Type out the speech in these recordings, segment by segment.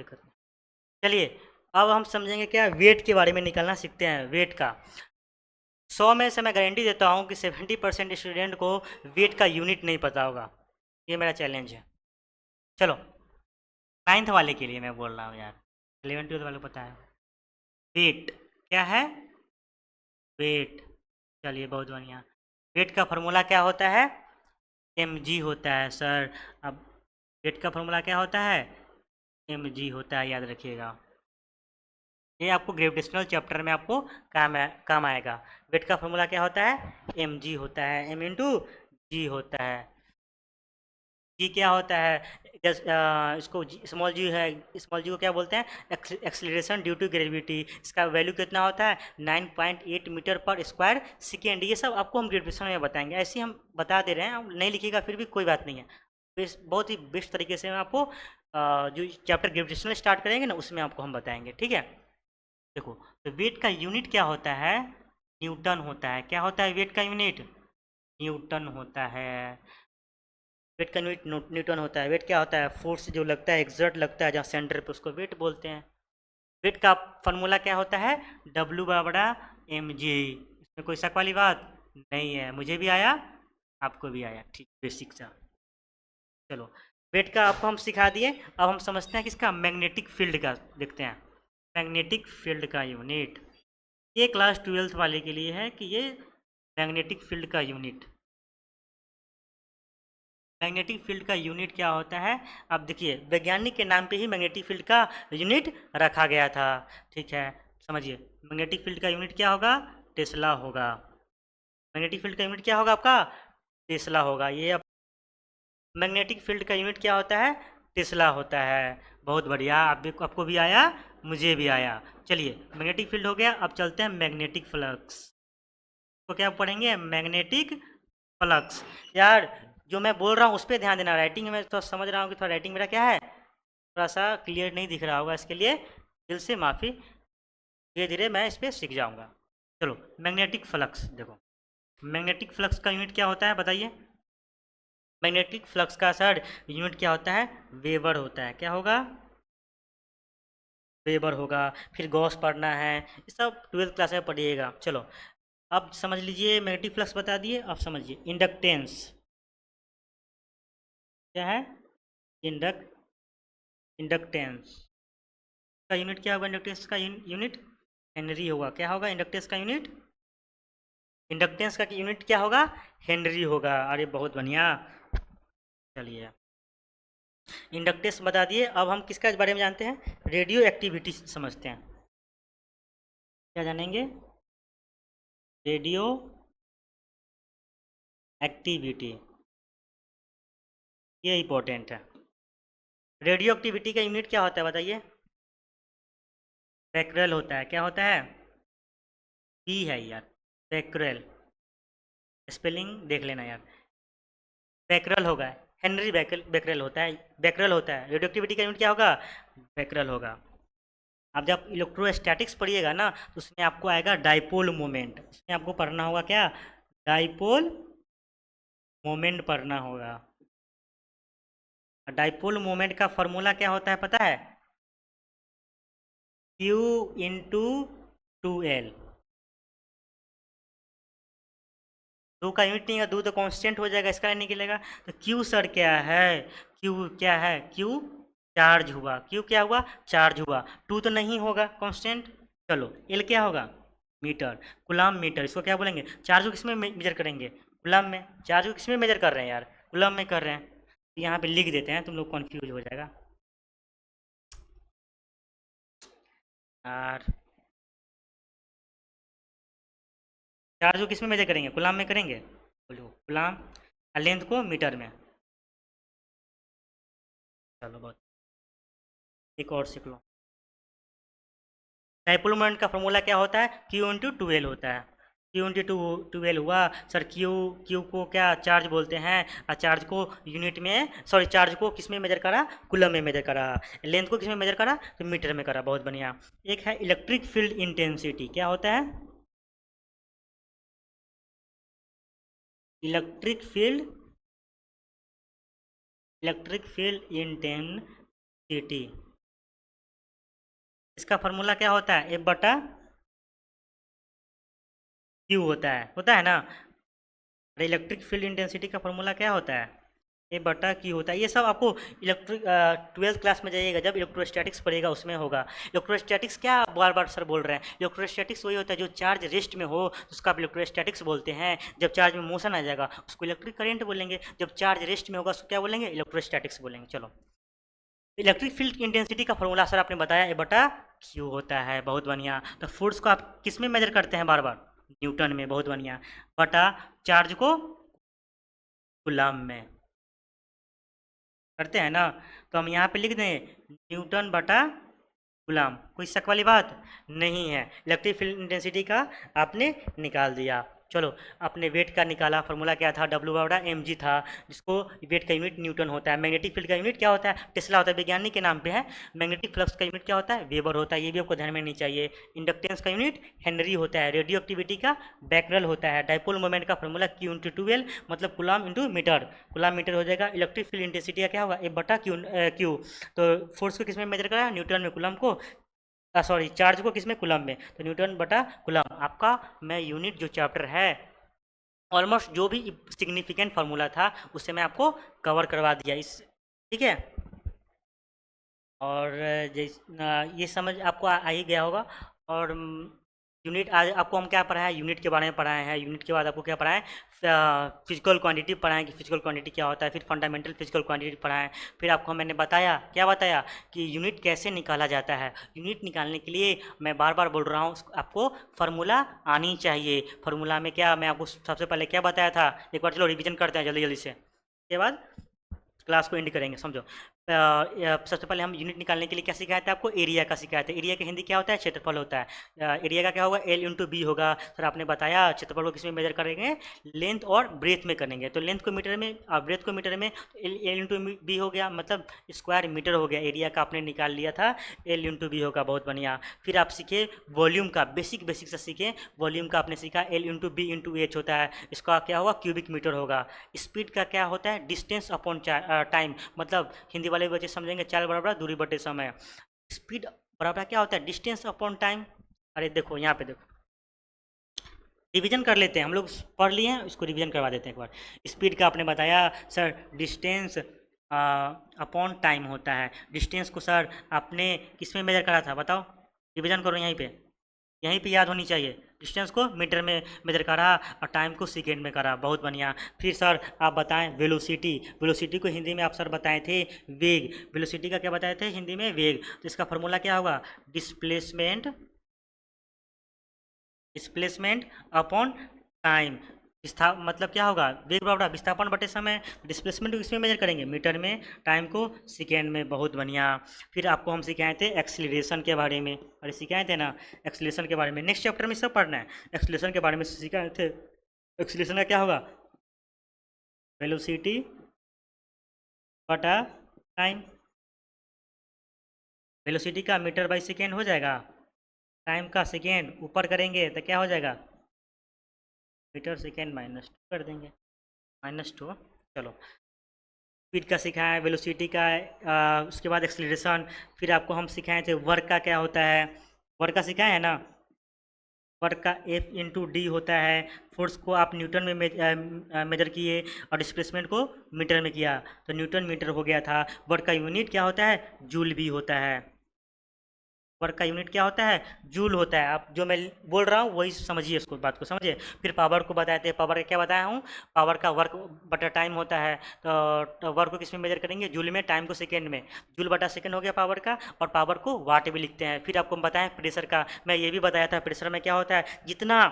चलिए अब हम समझेंगे क्या वेट के बारे में निकालना सीखते हैं। वेट का 100 में से मैं गारंटी देता हूँ कि 70% स्टूडेंट को वेट का यूनिट नहीं पता होगा। ये मेरा चैलेंज है। चलो 9th वाले के लिए मैं बोल रहा हूँ यार, 11 12 वाले को पता है वेट क्या है। वेट, चलिए बहुत बढ़िया। वेट का फॉर्मूला क्या होता है? mg होता है सर। अब वेट का फॉर्मूला क्या होता है? mg होता है, याद रखिएगा। ये आपको ग्रेविटेशनल चैप्टर में आपको काम आएगा। वेट का फॉर्मूला क्या होता है? mg होता है, m इंटू जी होता है। जी क्या होता है? इसको स्मॉल जी है, स्मॉल जी को क्या बोलते हैं? Acceleration due to gravity. इसका वैल्यू कितना होता है? 9.8 मीटर पर स्क्वायर सेकेंड। ये सब आपको हम ग्रेविटेशन में बताएंगे, ऐसे ही हम बता दे रहे हैं। हम नहीं लिखिएगा फिर भी कोई बात नहीं है। बहुत ही बेस्ट तरीके से मैं आपको जो चैप्टर ग्रेविटेशनल स्टार्ट करेंगे ना उसमें आपको हम बताएंगे, ठीक है। देखो, तो वेट का यूनिट क्या होता है? न्यूटन होता है। क्या होता है वेट का यूनिट? न्यूटन होता है। वेट का यूनिट न्यूटन होता है। वेट क्या होता है? फोर्स जो लगता है, एक्सर्ट लगता है जहाँ सेंटर पे, उसको वेट बोलते हैं। वेट का फॉर्मूला क्या होता है? W बराबर mg। इसमें कोई शक वाली बात नहीं है। मुझे भी आया, आपको भी आया, ठीक, बेसिक सा। चलो, वेट का आपको हम सिखा दिए। अब हम समझते हैं किसका? मैग्नेटिक फील्ड का देखते हैं। मैग्नेटिक फील्ड का यूनिट ये क्लास 12th वाले के लिए है कि ये मैग्नेटिक फील्ड का यूनिट। मैग्नेटिक फील्ड का यूनिट क्या होता है? अब देखिए, वैज्ञानिक के नाम पे ही मैग्नेटिक फील्ड का यूनिट रखा गया था, ठीक है। समझिए, मैग्नेटिक फील्ड का यूनिट क्या होगा? टेस्ला होगा। मैग्नेटिक फील्ड का यूनिट क्या होगा आपका? टेस्ला होगा। ये मैग्नेटिक फील्ड का यूनिट क्या होता है? टेस्ला होता है। बहुत बढ़िया, आपको भी आया, मुझे भी आया। चलिए, मैग्नेटिक फील्ड हो गया। अब चलते हैं मैग्नेटिक फ्लक्स। तो क्या पढ़ेंगे? Magnetic flux. यार, जो मैं बोल रहा हूँ उस पर ध्यान देना। राइटिंग में तो समझ रहा हूँ कि थोड़ा राइटिंग मेरा क्या है, थोड़ा सा क्लियर नहीं दिख रहा होगा, इसके लिए दिल से माफ़ी। धीरे धीरे मैं इस पर सीख जाऊँगा। चलो, मैग्नेटिक फ्लक्स देखो। मैग्नेटिक फ्लक्स का यूनिट क्या होता है बताइए? मैग्नेटिक फ्लक्स का सर यूनिट क्या होता है? वेबर होता है। क्या होगा? वेबर होगा। फिर गॉस पढ़ना है, ये सब 12th क्लास में पढ़िएगा। चलो, अब समझ लीजिए, मैग्नेटिक फ्लक्स बता दिए। अब समझिए इंडक्टेंस क्या है? इंडक इंडक्टेंस का यूनिट क्या होगा? इंडक्टेंस का यूनिट हेनरी होगा। क्या होगा इंडक्टेंस का यूनिट? इंडक्टेंस का यूनिट क्या होगा? हेनरी होगा। अरे बहुत बढ़िया। चलिए, इंडक्टेंस बता दिए। अब हम किसका बारे में जानते हैं? रेडियो एक्टिविटी समझते हैं। क्या जानेंगे? रेडियो एक्टिविटी, ये इंपॉर्टेंट है। रेडियो एक्टिविटी का यूनिट क्या होता है बताइए? बैकरेल होता है। क्या होता है? पी है यार, बैकरेल। स्पेलिंग देख लेना यार। बैकरेल होगा। हेनरी बैकरेल होता है। बैकरेल होता है। रेडियो एक्टिविटी का यूनिट क्या होगा? बैकरेल होगा। अब जब इलेक्ट्रोस्टैटिक्स पढ़िएगा ना तो उसमें आपको आएगा डाइपोल मोमेंट। उसमें आपको पढ़ना होगा क्या? डाइपोल मोमेंट पढ़ना होगा। डाइपोल मोमेंट का फॉर्मूला क्या होता है पता है? Q into 2L। दो का यूनिट नहीं है, दो तो कांस्टेंट हो जाएगा, इसका नहीं निकलेगा। तो क्यू सर क्या है? क्यू क्या है? क्यू चार्ज हुआ। क्यू क्या हुआ? चार्ज हुआ। टू तो नहीं होगा कांस्टेंट। चलो, एल क्या होगा? मीटर। कुलाम मीटर, इसको क्या बोलेंगे? चार्ज को किस में मेजर करेंगे? कुलाम में। चार्ज को किस में मेजर कर रहे हैं यार? कुलाम में कर रहे हैं। तो यहाँ पे लिख देते हैं, तुम लोग कन्फ्यूज हो जाएगा यार। चार्ज को किस में मेजर करेंगे? कुलाम में करेंगे। बोलो कुलाम। और लेंथ को मीटर में। चलो बहुत, एक और सीख लो। डाइपोल मोमेंट का फॉर्मूला क्या होता है? क्यू इंटू 2L होता है। क्यू इंटू 2L हुआ। सर क्यू क्यू को क्या चार्ज बोलते हैं? और चार्ज को यूनिट में, सॉरी, चार्ज को किस में मेजर करा? कूलम में मेजर करा। लेंथ को किस में मेजर करा? तो मीटर में करा। बहुत बढ़िया। एक है इलेक्ट्रिक फील्ड इंटेंसिटी। क्या होता है? Electric field, electric field intensity. इसका फार्मूला क्या होता है, F बटा क्यू होता है ना। और इलेक्ट्रिक फील्ड इंटेंसिटी का फार्मूला क्या होता है, ए बटा क्यू होता है। ये सब आपको इलेक्ट्रिक 12th क्लास में जाइएगा जब इलेक्ट्रोस्टैटिक्स पढ़ेगा उसमें होगा। इलेक्ट्रोस्टैटिक्स क्या बार बार सर बोल रहे हैं, इलेक्ट्रोस्टैटिक्स वही होता है जो चार्ज रेस्ट में हो तो उसका आप इलेक्ट्रोस्टैटिक्स बोलते हैं। जब चार्ज में मोशन आ जाएगा उसको इलेक्ट्रिक करंट बोलेंगे, जब चार्ज रेस्ट में होगा उसको क्या बोलेंगे, इलेक्ट्रोस्टैटिक्स बोलेंगे। चलो, इलेक्ट्रिक फील्ड इंटेंसिटी का फॉर्मूला सर आपने बताया ए बटा क्यू होता है, बहुत बढ़िया। तो फोर्स को आप किस में मेजर करते हैं बार बार, न्यूटन में, बहुत बढ़िया। बटा चार्ज को कूलम में करते हैं ना, तो हम यहाँ पे लिख दें न्यूटन बटा कूलम। कोई शक वाली बात नहीं है, इलेक्ट्रिक फील्ड इंटेंसिटी का आपने निकाल दिया। चलो, अपने वेट का निकाला, फार्मूला क्या था, डब्ल्यू बटा एम जी था, जिसको वेट का यूनिट न्यूटन होता है। मैग्नेटिक फील्ड का यूनिट क्या होता है, टेस्ला होता है, वैज्ञानिक के नाम पे है। मैग्नेटिक फ्लक्स का यूनिट क्या होता है, वेबर होता है, ये भी आपको ध्यान में नहीं चाहिए। इंडक्टेंस का यूनिट हेनरी होता है। रेडियो एक्टिविटी का बैकरल होता है। डाइपोल मोमेंट का फार्मूला क्यू इंटू 12 मतलब coulomb into metre, coulomb metre हो जाएगा। इलेक्ट्रिक फील्ड इंटेंसिटी का क्या होगा, ए बटा क्यू। तो फोर्स को किस में मेजर करा, न्यूटन में, कूलम को सॉरी चार्ज को किस में, कूलम में, तो न्यूटन बटा कूलम। आपका मैं यूनिट जो चैप्टर है ऑलमोस्ट जो भी सिग्निफिकेंट फार्मूला था उससे मैं आपको कवर करवा दिया इस, ठीक है। और ये समझ आपको आ ही गया होगा। और यूनिट आज आपको हम क्या पढ़ाएं, यूनिट के बारे में पढ़ाए हैं। यूनिट के बाद आपको क्या पढ़ाएं, फिजिकल क्वांटिटी पढ़ाएं कि फिजिकल क्वांटिटी क्या होता है। फिर फंडामेंटल फिजिकल क्वांटिटी पढ़ाएं। फिर आपको मैंने बताया, क्या बताया कि यूनिट कैसे निकाला जाता है। यूनिट निकालने के लिए मैं बार बार बोल रहा हूँ, आपको फार्मूला आनी चाहिए। फार्मूला में क्या, मैं आपको सबसे पहले क्या बताया था, एक बार चलो रिविजन करते हैं जल्दी जल्दी से, उसके बाद क्लास को एंड करेंगे। समझो, सबसे पहले हम यूनिट निकालने के लिए क्या सिखाया था आपको, एरिया का सिखाया था। एरिया की हिंदी क्या होता है, क्षेत्रफल होता है। एरिया का क्या होगा, एल इंटू बी होगा। सर आपने बताया क्षेत्रफल को किस में मेजर करेंगे, लेंथ और ब्रेथ में करेंगे। तो लेंथ को मीटर में और ब्रेथ को मीटर में, एल इंटू बी हो गया, मतलब स्क्वायर मीटर हो गया। एरिया का आपने निकाल लिया था, एल इंटू बी होगा, बहुत बढ़िया। फिर आप सीखे वॉल्यूम का, बेसिक से सीखे वॉल्यूम का आपने सीखा, L into B into H होता है। इसका क्या होगा, क्यूबिक मीटर होगा। स्पीड का क्या होता है, डिस्टेंस अपॉन टाइम, मतलब हिंदी वाले बच्चे समझेंगे चाल बराबर दूरी बटे समय। स्पीड बराबर क्या होता है, डिस्टेंस अपॉन टाइम। अरे देखो यहाँ पे देखो, रिवीजन कर लेते हैं, हम लोग पढ़ लिए हैं, इसको रिवीजन करवा देते हैं एक बार। स्पीड का आपने बताया सर, डिस्टेंस अपॉन टाइम होता है। डिस्टेंस को सर आपने किस में मेजर करा था, बताओ, रिवीजन करो यहीं पे, यहीं पे याद होनी चाहिए। डिस्टेंस को मीटर में मेजर करा और टाइम को सेकेंड में करा, बहुत बढ़िया। फिर सर आप बताएं वेलोसिटी, वेलोसिटी को हिंदी में आप सर बताए थे वेग। वेलोसिटी का क्या बताए थे हिंदी में, वेग। तो इसका फार्मूला क्या होगा, डिस्प्लेसमेंट, डिस्प्लेसमेंट अपॉन टाइम। मतलब क्या होगा, वेग बराबर विस्थापन बटे समय। डिस्प्लेसमेंट को किसमें मेजर करेंगे, मीटर में, टाइम को सेकेंड में, बहुत बढ़िया। फिर आपको हम सिखाए थे एक्सीलरेशन के बारे में, अरे सिखाए थे ना एक्सीलरेशन के बारे में, नेक्स्ट चैप्टर में सब पढ़ना है। एक्सीलरेशन के बारे में सिखाए थे। एक्सीलरेशन का क्या होगा, वेलोसिटी बटा टाइम। वेलोसिटी का मीटर बाई सेकेंड हो जाएगा, टाइम का सेकेंड ऊपर करेंगे तो क्या हो जाएगा, मीटर सेकेंड -2 कर देंगे, -2। चलो, स्पीड का सिखाया है, वेलोसिटी का उसके बाद एक्सीलरेशन। फिर आपको हम सिखाए थे वर्क का क्या होता है, वर्क का सिखाए है ना, वर्क का एफ इंटू डी होता है। फोर्स को आप न्यूटन में मेजर किए और डिस्प्लेसमेंट को मीटर में किया, तो न्यूटन मीटर हो गया था। वर्क का यूनिट क्या होता है, जूल भी होता है। वर्क का यूनिट क्या होता है, जूल होता है। आप जो मैं बोल रहा हूँ वही समझिए, उसको बात को समझिए। फिर पावर को बताए थे, पावर का क्या बताया हूँ, पावर का वर्क बटा टाइम होता है। तो वर्क को किस में मेजर करेंगे, जूल में, टाइम को सेकेंड में। जूल बटा सेकेंड हो गया पावर का, और पावर को वाट भी लिखते हैं। फिर आपको बताएं प्रेशर का, मैं ये भी बताया था प्रेशर में क्या होता है, जितना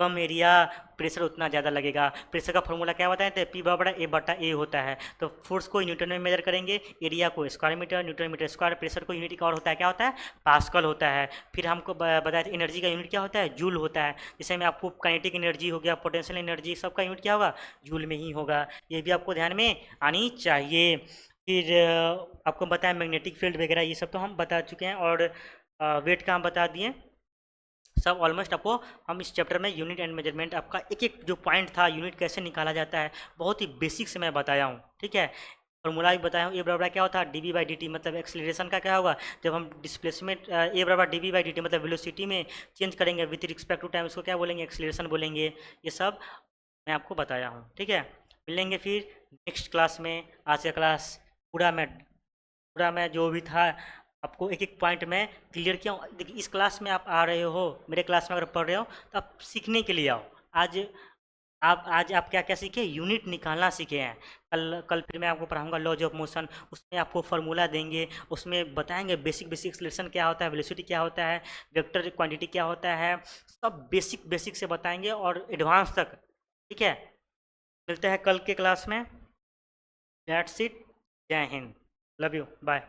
कम एरिया प्रेशर उतना ज़्यादा लगेगा। प्रेशर का फॉर्मूला क्या बताए थे, पी बराबर ए बटा ए होता है। तो फोर्स को न्यूटन में मेजर करेंगे, एरिया को square metre, newton metre square. Pressure को यूनिट का और होता है, क्या होता है, पास्कल होता है। फिर हमको बताया था एनर्जी का यूनिट क्या होता है, जूल होता है। जैसे में आपको काइनेटिक एनर्जी हो गया, पोटेंशियल एनर्जी, सबका यूनिट क्या होगा, जूल में ही होगा। ये भी आपको ध्यान में आनी चाहिए। फिर आपको बताया मैग्नेटिक फील्ड वगैरह, ये सब तो हम बता चुके हैं। और वेट का हम बता दिए सब ऑलमोस्ट। आपको हम इस चैप्टर में यूनिट एंड मेजरमेंट, आपका एक एक जो पॉइंट था, यूनिट कैसे निकाला जाता है, बहुत ही बेसिक से मैं बताया हूँ, ठीक है। फॉर्मूला भी बताया हूँ। ए बराबर क्या होता है, D V by D T, मतलब एक्सेलरेशन का क्या होगा, जब हम डिस्प्लेसमेंट ए बराबर D V by D T मतलब वेलोसिटी में चेंज करेंगे विथ रिस्पेक्ट टू टाइम, उसको क्या बोलेंगे, एक्सेलरेशन बोलेंगे। ये सब मैं आपको बताया हूँ, ठीक है। मिलेंगे फिर नेक्स्ट क्लास में। आज का क्लास पूरा मैं जो भी था आपको एक एक पॉइंट में क्लियर किया हूँ। देखिए इस क्लास में आप आ रहे हो, मेरे क्लास में अगर पढ़ रहे हो तो आप सीखने के लिए आओ। आज आज आप क्या क्या सीखे, यूनिट निकालना सीखे हैं। कल कल फिर मैं आपको पढ़ाऊंगा लॉज ऑफ मोशन, उसमें आपको फार्मूला देंगे, उसमें बताएंगे बेसिक बेसिक एक्सेलरेशन क्या होता है, वेलोसिटी क्या होता है, वेक्टर क्वांटिटी क्या होता है, सब बेसिक बेसिक से बताएंगे और एडवांस तक, ठीक है। मिलते हैं कल के क्लास में। That's it. जय हिंद। Love you. बाय।